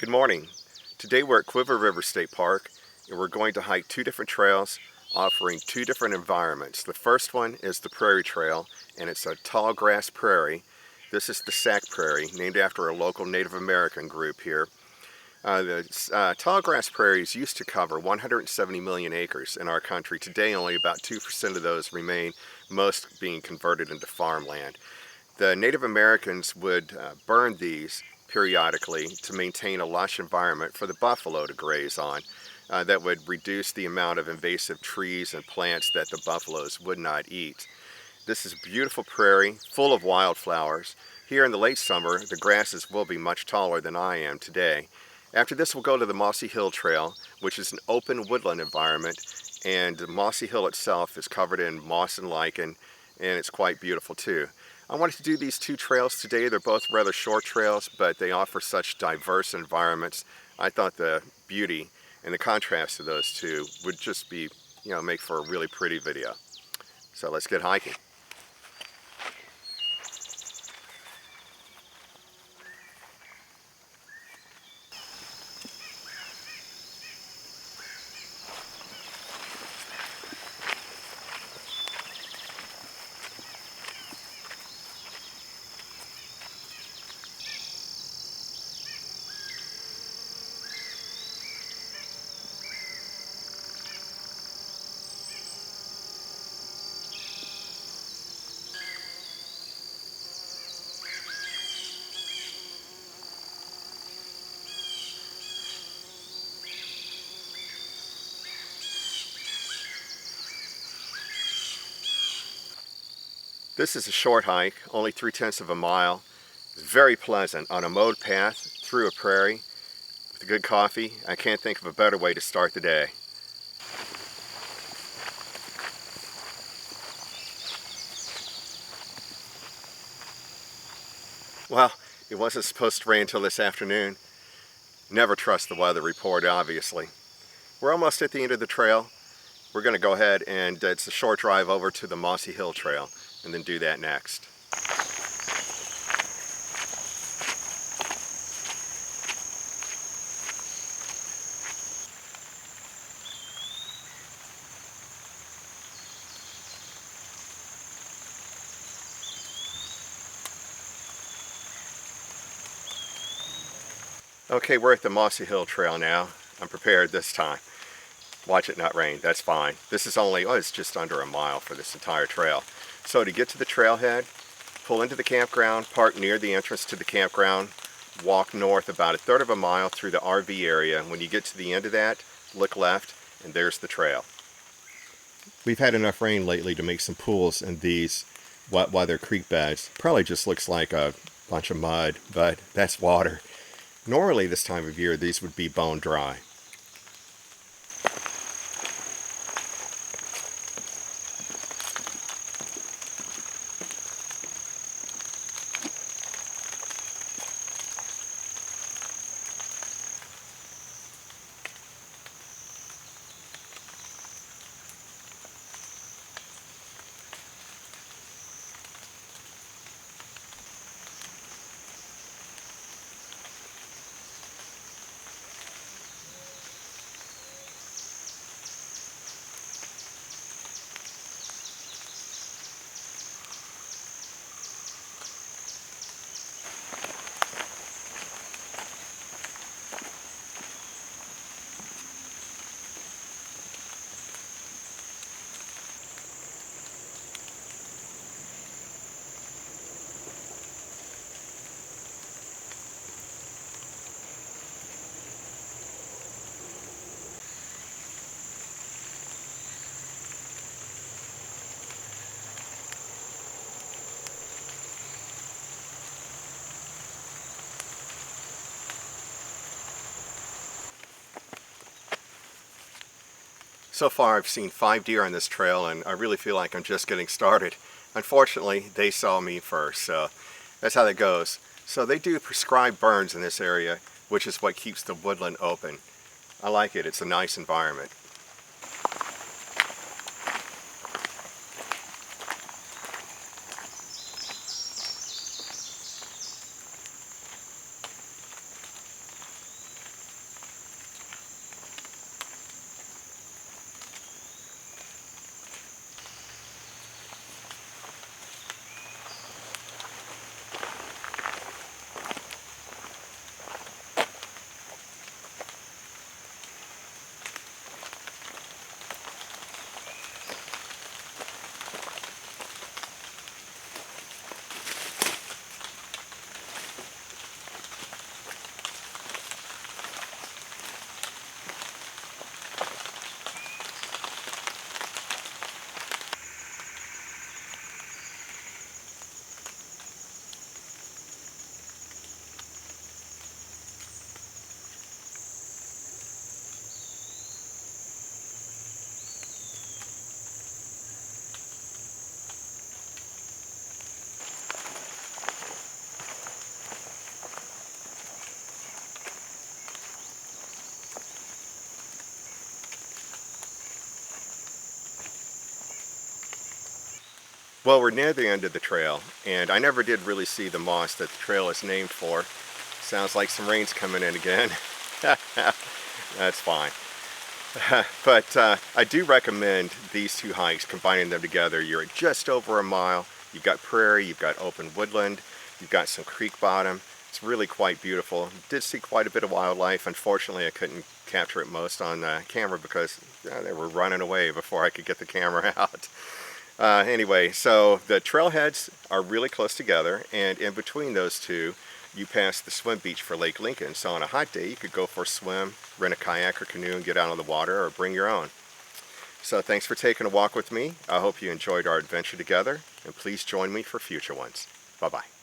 Good morning. Today we're at Cuivre River State Park and we're going to hike two different trails offering two different environments. The first one is the Prairie Trail and it's a tall grass prairie. This is the Sac Prairie, named after a local Native American group here. The tall grass prairies used to cover 170 million acres in our country. Today only about 2% of those remain, most being converted into farmland. The Native Americans would burn these periodically to maintain a lush environment for the buffalo to graze on. That would reduce the amount of invasive trees and plants that the buffaloes would not eat. This is beautiful prairie, full of wildflowers. Here in the late summer, the grasses will be much taller than I am today. After this, we'll go to the Mossy Hill Trail, which is an open woodland environment, and the Mossy Hill itself is covered in moss and lichen, and it's quite beautiful too. I wanted to do these two trails today. They're both rather short trails, but they offer such diverse environments. I thought the beauty and the contrast of those two would just be, make for a really pretty video. So let's get hiking. This is a short hike, only 3/10 of a mile. It's very pleasant on a mowed path through a prairie with good coffee. I can't think of a better way to start the day. Well, it wasn't supposed to rain until this afternoon. Never trust the weather report, obviously. We're almost at the end of the trail. We're going to go ahead and it's a short drive over to the Mossy Hill Trail and then do that next. Okay, we're at the Mossy Hill Trail now. I'm prepared this time. Watch it not rain, that's fine. This is only, it's just under a mile for this entire trail. So to get to the trailhead, pull into the campground, park near the entrance to the campground, walk north about 1/3 of a mile through the RV area. When you get to the end of that, look left, and there's the trail. We've had enough rain lately to make some pools in these wet weather creek beds. Probably just looks like a bunch of mud, but that's water. Normally this time of year, these would be bone dry. So far I've seen 5 deer on this trail and I really feel like I'm just getting started. Unfortunately, they saw me first, so that's how that goes. So they do prescribe burns in this area, which is what keeps the woodland open. I like it, it's a nice environment. Well, we're near the end of the trail, and I never did really see the moss that the trail is named for. Sounds like some rain's coming in again. That's fine. But I do recommend these two hikes, combining them together. You're at just over a mile. You've got prairie, you've got open woodland, you've got some creek bottom. It's really quite beautiful. Did see quite a bit of wildlife. Unfortunately, I couldn't capture it most on camera because they were running away before I could get the camera out. Anyway, so the trailheads are really close together, and in between those two, you pass the swim beach for Lake Lincoln. So on a hot day, you could go for a swim, rent a kayak or canoe and get out on the water, or bring your own. So thanks for taking a walk with me. I hope you enjoyed our adventure together, and please join me for future ones. Bye-bye.